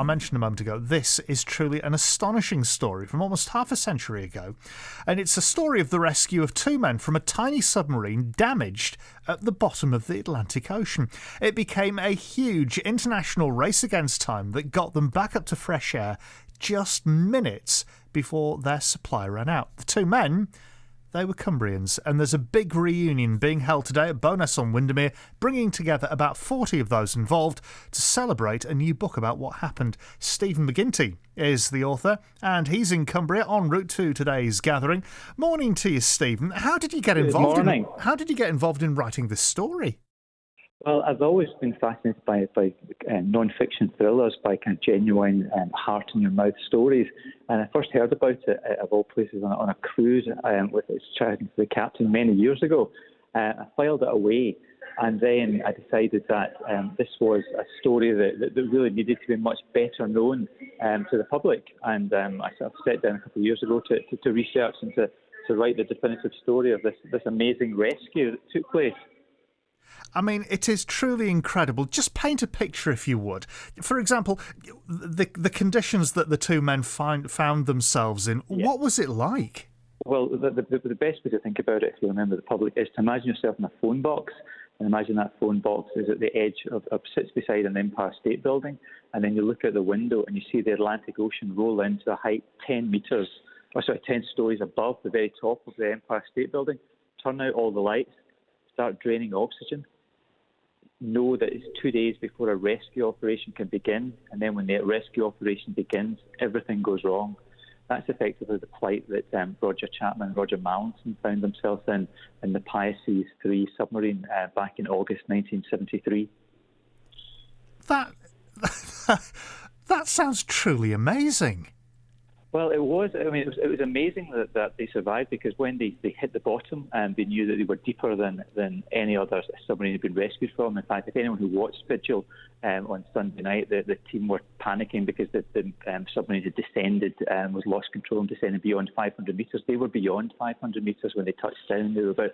mentioned a moment ago, this is truly an astonishing story from almost half a century ago. And it's a story of the rescue of two men from a tiny submarine damaged at the bottom of the Atlantic Ocean. It became a huge international race against time that got them back up to fresh air just minutes before their supply ran out. The two men, they were Cumbrians, and there's a big reunion being held today at Bowness on Windermere, bringing together about 40 of those involved to celebrate a new book about what happened. Stephen McGinty is the author, and he's in Cumbria en route to today's gathering. Morning to you, Stephen. How did you get involved? How did you get involved in writing this story? Well, I've always been fascinated by non-fiction thrillers, by kind of genuine heart-in-your-mouth stories. And I first heard about it, of all places, on a cruise with chatting to the captain many years ago. I filed it away, and then I decided that this was a story that really needed to be much better known to the public. And I sort of sat down a couple of years ago to research and to write the definitive story of this amazing rescue that took place. I mean, it is truly incredible. Just paint a picture, if you would. For example, the conditions that the two men found themselves in, What was it like? Well, the best way to think about it, if you remember the public, is to imagine yourself in a phone box. And imagine that phone box is at the edge sits beside an Empire State Building. And then you look out the window and you see the Atlantic Ocean roll into a height 10 stories above the very top of the Empire State Building. Turn out all the lights. Start draining oxygen, know that it's 2 days before a rescue operation can begin, and then when the rescue operation begins, everything goes wrong. That's effectively the plight that Roger Chapman and Roger Mallinson found themselves in the Pisces 3 submarine back in August 1973. That sounds truly amazing. Well, it was. I mean, it was amazing that they survived, because when they hit the bottom, they knew that they were deeper than any other submarine had been rescued from. In fact, if anyone who watched Vigil on Sunday night, the team were panicking because the submarine had descended, was lost control and descended beyond 500 metres. They were beyond 500 metres when they touched down. They were about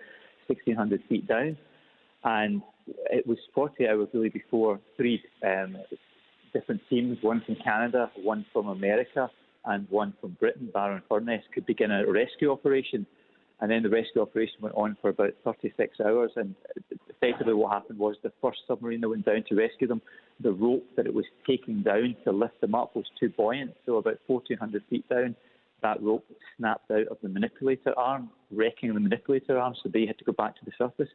1,600 feet down. And it was 40 hours really before three different teams, one from Canada, one from America, and one from Britain, Barrow and Furness, could begin a rescue operation. And then the rescue operation went on for about 36 hours. And effectively what happened was the first submarine that went down to rescue them, the rope that it was taking down to lift them up was too buoyant. So about 1,400 feet down, that rope snapped out of the manipulator arm, wrecking the manipulator arm, so they had to go back to the surface.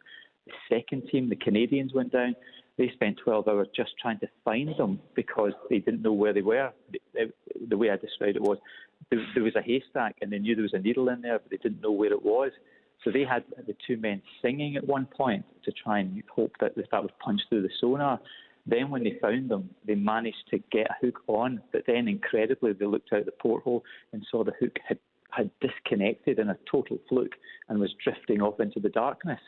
The second team, the Canadians, went down. They spent 12 hours just trying to find them because they didn't know where they were. The way I described it was there was a haystack and they knew there was a needle in there, but they didn't know where it was. So they had the two men singing at one point to try and hope that would punch through the sonar. Then when they found them, they managed to get a hook on, but then incredibly they looked out the porthole and saw the hook had disconnected in a total fluke and was drifting off into the darkness.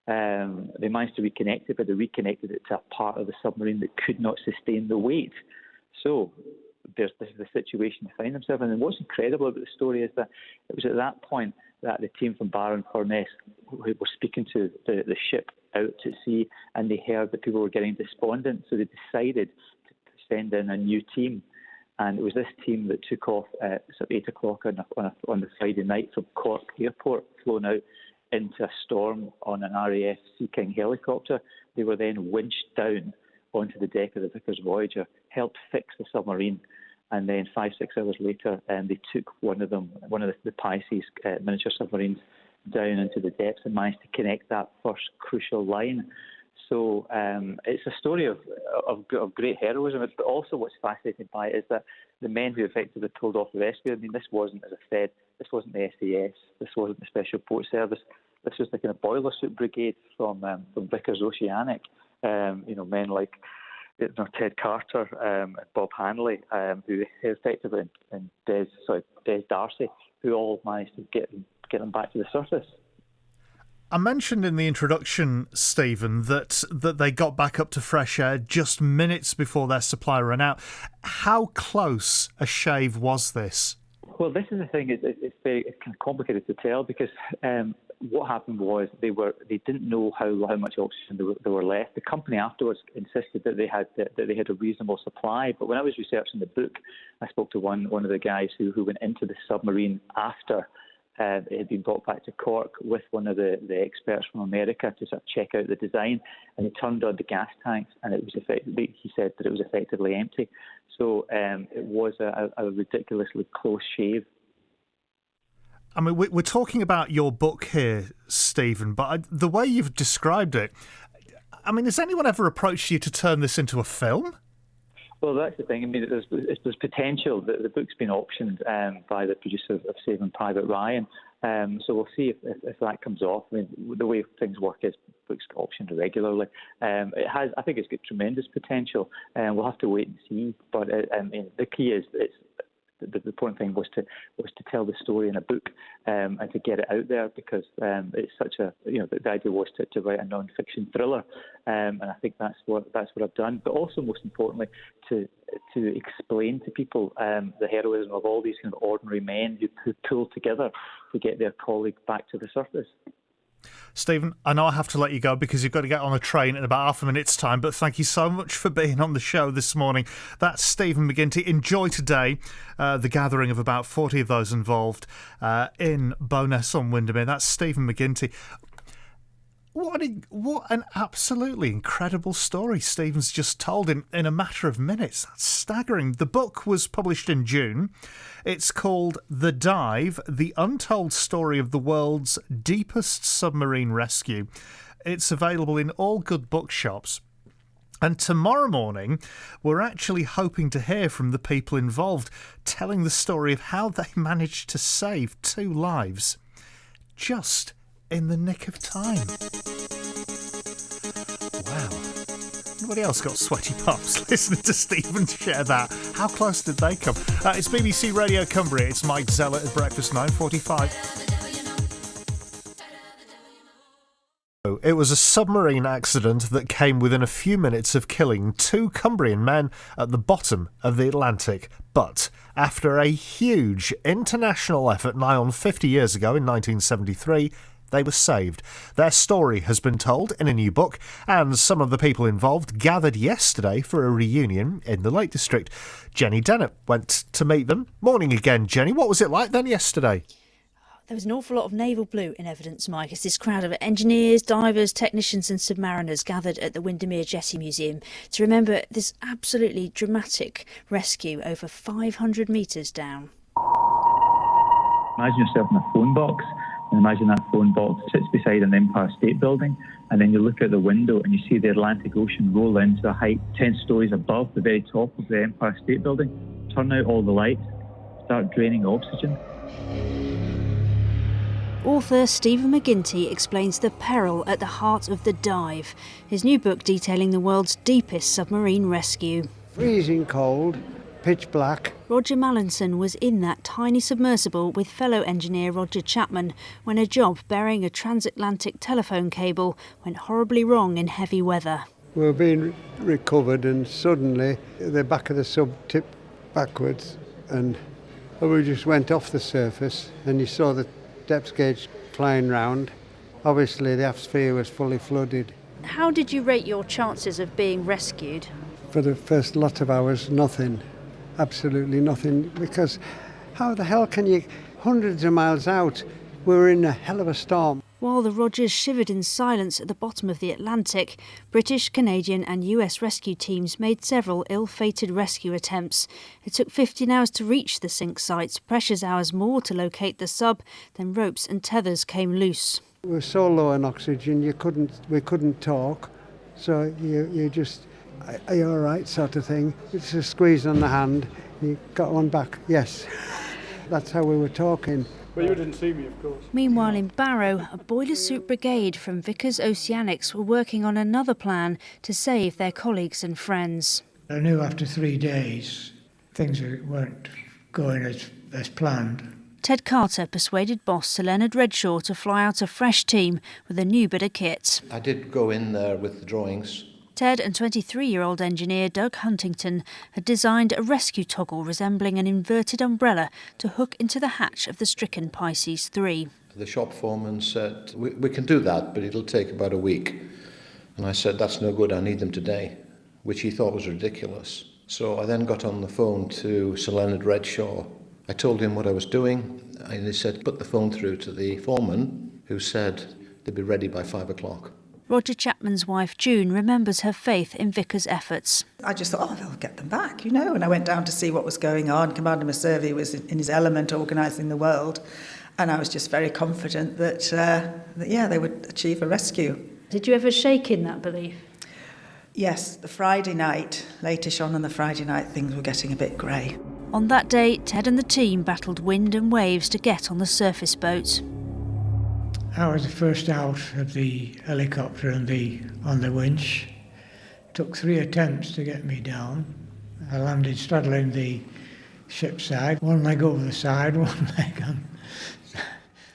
They managed to reconnect it, but they reconnected it to a part of the submarine that could not sustain the weight. So this is the situation they find themselves in. And what's incredible about the story is that it was at that point that the team from Barrow and Furness who were speaking to the ship out to sea, and they heard that people were getting despondent, so they decided to send in a new team. And it was this team that took off at sort of 8 o'clock on the Friday night from Cork Airport, flown out into a storm on an RAF Sea King helicopter. They were then winched down onto the deck of the Vickers Voyager, helped fix the submarine, and then 5-6 hours later, they took one of the Pisces miniature submarines down into the depths and managed to connect that first crucial line. So it's a story of great heroism, but also what's fascinating by it is that the men who effectively pulled off the rescue, I mean, this wasn't, as I said, this wasn't the SAS, this wasn't the Special Port Service, this was the kind of boiler suit brigade from Vickers Oceanics, men like Ted Carter and Bob Hanley, who effectively, and Des Darcy, who all managed to get them back to the surface. I mentioned in the introduction, Stephen, that they got back up to fresh air just minutes before their supply ran out. How close a shave was this? Well, this is the thing. It's very kind of complicated to tell because what happened was they didn't know how much oxygen they were left. The company afterwards insisted that they had a reasonable supply. But when I was researching the book, I spoke to one of the guys who went into the submarine after it had been brought back to Cork with one of the experts from America to sort of check out the design, and he turned on the gas tanks, and it was he said that it was effectively empty. So it was a ridiculously close shave. I mean, we're talking about your book here, Stephen, but the way you've described it, I mean, has anyone ever approached you to turn this into a film? Well, that's the thing. I mean, there's potential. The book's been optioned by the producer of Saving Private Ryan. So we'll see if that comes off. I mean, the way things work is books get optioned regularly. I think it's got tremendous potential, and we'll have to wait and see. But I mean, the key is the important thing was to tell the story in a book and to get it out there because it's such a the idea was to write a non-fiction thriller, and I think that's what I've done. But also most importantly to explain to people the heroism of all these kind of ordinary men who pull together to get their colleague back to the surface. Stephen, I know I have to let you go because you've got to get on a train in about half a minute's time, but thank you so much for being on the show this morning. That's Stephen McGinty. Enjoy today, the gathering of about 40 of those involved in Bowness on Windermere. That's Stephen McGinty. What an absolutely incredible story Stephen's just told in a matter of minutes. That's staggering. The book was published in June. It's called The Dive, The Untold Story of the World's Deepest Submarine Rescue. It's available in all good bookshops. And tomorrow morning, we're actually hoping to hear from the people involved, telling the story of how they managed to save 2 lives just in the nick of time. Wow. Anybody else got sweaty palms listening to Stephen share that? How close did they come? It's BBC Radio Cumbria. It's Mike Zeller at breakfast, 9:45. It was a submarine accident that came within a few minutes of killing 2 Cumbrian men at the bottom of the Atlantic. But after a huge international effort nigh on 50 years ago in 1973, they were saved. Their story has been told in a new book, and some of the people involved gathered yesterday for a reunion in the Lake District. Jenny Dennett went to meet them. Morning again, Jenny. What was it like then yesterday? There was an awful lot of naval blue in evidence, Mike, as this crowd of engineers, divers, technicians and submariners gathered at the Windermere Jetty Museum to remember this absolutely dramatic rescue over 500 metres down. Imagine yourself in a phone box. And imagine that phone box sits beside an Empire State Building, and then you look out the window and you see the Atlantic Ocean roll into a height 10 stories above the very top of the Empire State Building, turn out all the lights, start draining oxygen. Author Stephen McGinty explains the peril at the heart of the dive, his new book detailing the world's deepest submarine rescue. Freezing cold, pitch black. Roger Mallinson was in that tiny submersible with fellow engineer Roger Chapman when a job burying a transatlantic telephone cable went horribly wrong in heavy weather. We were being recovered and suddenly the back of the sub tipped backwards and we just went off the surface and you saw the depth gauge flying round. Obviously the aft sphere was fully flooded. How did you rate your chances of being rescued? For the first lot of hours, nothing. Absolutely nothing, because how the hell can you, hundreds of miles out, we were in a hell of a storm. While the Rogers shivered in silence at the bottom of the Atlantic, British, Canadian and US rescue teams made several ill-fated rescue attempts. It took 15 hours to reach the sink site, precious hours more to locate the sub, then ropes and tethers came loose. We were so low on oxygen, we couldn't talk, so you just... Are you all right, sort of thing. It's a squeeze on the hand. You got one back. Yes. That's how we were talking. Well, you didn't see me, of course. Meanwhile, in Barrow, a boiler suit brigade from Vickers Oceanics were working on another plan to save their colleagues and friends. I knew after 3 days things weren't going as planned. Ted Carter persuaded boss Sir Leonard Redshaw to fly out a fresh team with a new bit of kit. I did go in there with the drawings. Ted and 23-year-old engineer Doug Huntington had designed a rescue toggle resembling an inverted umbrella to hook into the hatch of the stricken Pisces 3. The shop foreman said, we can do that, but it'll take about a week. And I said, that's no good, I need them today, which he thought was ridiculous. So I then got on the phone to Sir Leonard Redshaw. I told him what I was doing, and he said, put the phone through to the foreman, who said they'd be ready by 5 o'clock. Roger Chapman's wife June remembers her faith in Vickers' efforts. I just thought, they'll get them back, and I went down to see what was going on. Commander Messervy was in his element organising the world, and I was just very confident that they would achieve a rescue. Did you ever shake in that belief? Yes, the Friday night, latish on the Friday night, things were getting a bit grey. On that day, Ted and the team battled wind and waves to get on the surface boat. I was the first out of the helicopter and on the winch. Took 3 attempts to get me down. I landed straddling the ship's side, one leg over the side, one leg on.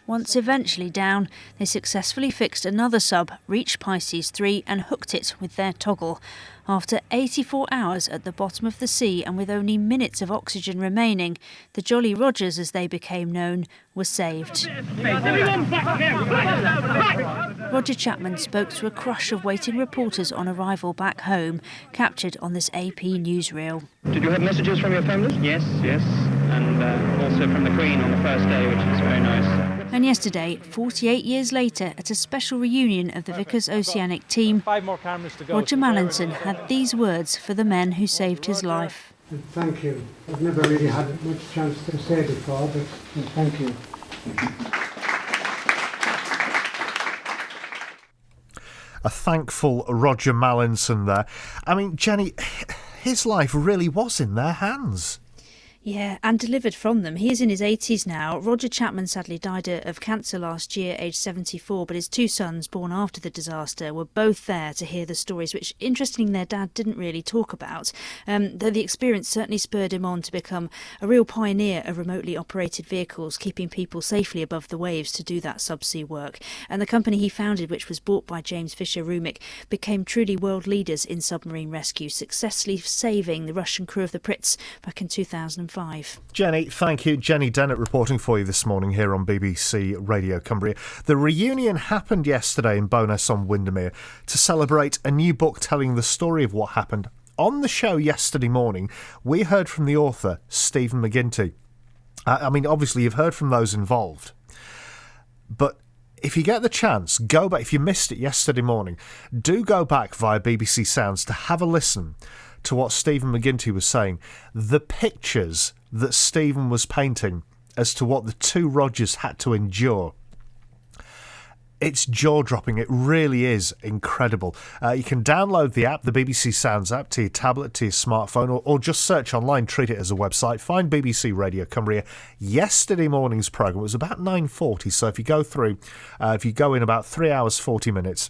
Once eventually down, they successfully fixed another sub, reached Pisces 3 and hooked it with their toggle. After 84 hours at the bottom of the sea and with only minutes of oxygen remaining, the Jolly Rogers, as they became known, were saved. Roger Chapman spoke to a crush of waiting reporters on arrival back home, captured on this AP newsreel. Did you have messages from your families? Yes, and also from the Queen on the first day, which is very nice. And yesterday, 48 years later, at a special reunion of the Vickers Oceanic team, Roger Mallinson had these words for the men who saved his life. Thank you. I've never really had much chance to say before, but thank you. A thankful Roger Mallinson there. I mean, Jenny, his life really was in their hands. Yeah, and delivered from them. He is in his 80s now. Roger Chapman sadly died of cancer last year, aged 74, but his 2 sons, born after the disaster, were both there to hear the stories, which, interestingly, their dad didn't really talk about. Though the experience certainly spurred him on to become a real pioneer of remotely operated vehicles, keeping people safely above the waves to do that subsea work. And the company he founded, which was bought by James Fisher Rumik, became truly world leaders in submarine rescue, successfully saving the Russian crew of the Pritz back in 2005. Jenny, thank you. Jenny Dennett reporting for you this morning here on BBC Radio Cumbria. The reunion happened yesterday in Bowness on Windermere to celebrate a new book telling the story of what happened. On the show yesterday morning, we heard from the author, Stephen McGinty. I mean, obviously, you've heard from those involved. But if you get the chance, go back. If you missed it yesterday morning, do go back via BBC Sounds to have a listen to what Stephen McGinty was saying. The pictures that Stephen was painting as to what the 2 Rogers had to endure. It's jaw-dropping. It really is incredible. You can download the app, the BBC Sounds app, to your tablet, to your smartphone, or just search online, treat it as a website. Find BBC Radio Cumbria. Yesterday morning's programme was about 9:40, so if you go in about 3 hours, 40 minutes,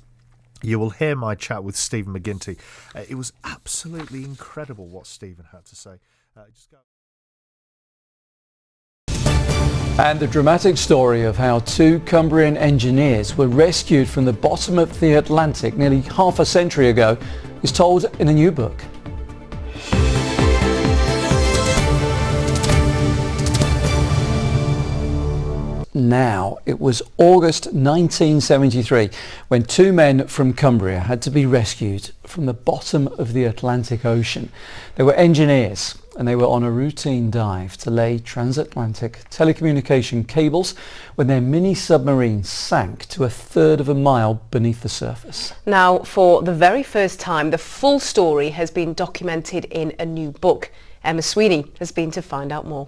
you will hear my chat with Stephen McGinty. It was absolutely incredible what Stephen had to say. And the dramatic story of how 2 Cumbrian engineers were rescued from the bottom of the Atlantic nearly half a century ago is told in a new book. Now, it was August 1973 when 2 men from Cumbria had to be rescued from the bottom of the Atlantic Ocean. They were engineers and they were on a routine dive to lay transatlantic telecommunication cables when their mini submarine sank to 1/3 of a mile beneath the surface. Now, for the very first time, the full story has been documented in a new book. Emma Sweeney has been to find out more.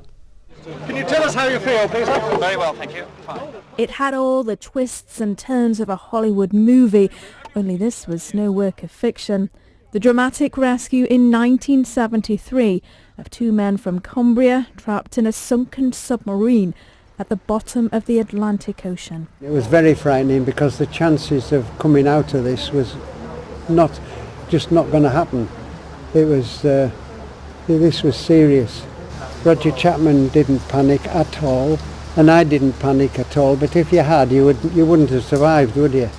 Can you tell us how you feel, please? Very well, thank you. Fine. It had all the twists and turns of a Hollywood movie, only this was no work of fiction. The dramatic rescue in 1973 of 2 men from Cumbria trapped in a sunken submarine at the bottom of the Atlantic Ocean. It was very frightening because the chances of coming out of this was not going to happen. It was this was serious. Roger Chapman didn't panic at all, and I didn't panic at all, but if you had, you wouldn't have survived, would you?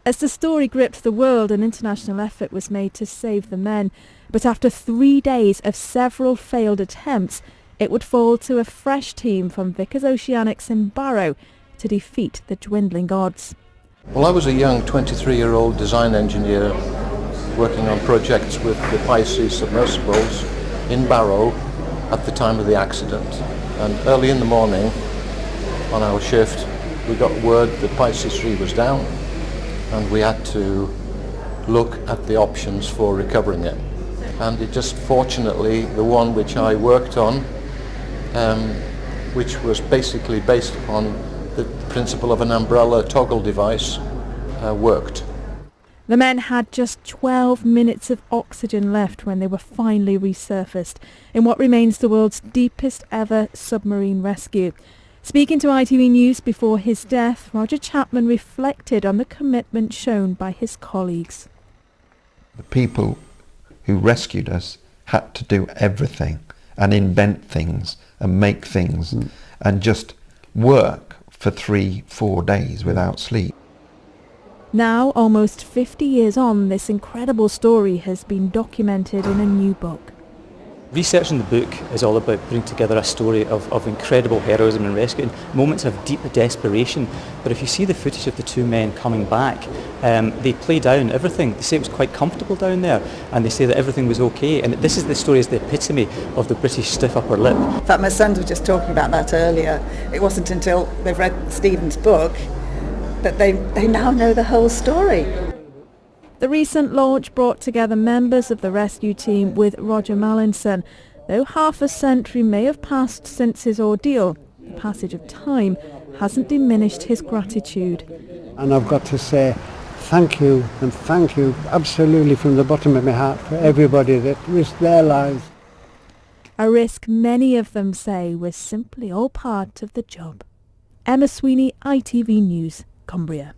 As the story gripped the world, an international effort was made to save the men, but after 3 days of several failed attempts, it would fall to a fresh team from Vickers Oceanics in Barrow to defeat the dwindling odds. Well, I was a young 23-year-old design engineer working on projects with the Pisces submersibles in Barrow at the time of the accident. And early in the morning on our shift, we got word that Pisces 3 was down, and we had to look at the options for recovering it. And it just fortunately, the one which I worked on, which was basically based on the principle of an umbrella toggle device, worked. The men had just 12 minutes of oxygen left when they were finally resurfaced in what remains the world's deepest ever submarine rescue. Speaking to ITV News before his death, Roger Chapman reflected on the commitment shown by his colleagues. The people who rescued us had to do everything and invent things and make things and just work for 3-4 days without sleep. Now, almost 50 years on, this incredible story has been documented in a new book. Researching the book is all about putting together a story of incredible heroism and rescue, moments of deep desperation. But if you see the footage of the two men coming back, they play down everything. They say it was quite comfortable down there, and they say that everything was okay. And this is the story, is the epitome of the British stiff upper lip. In fact, my sons were just talking about that earlier. It wasn't until they've read Stephen's book that they now know the whole story. The recent launch brought together members of the rescue team with Roger Mallinson. Though half a century may have passed since his ordeal, the passage of time hasn't diminished his gratitude. And I've got to say thank you absolutely from the bottom of my heart for everybody that risked their lives. A risk many of them say was simply all part of the job. Emma Sweeney, ITV News, Cumbria.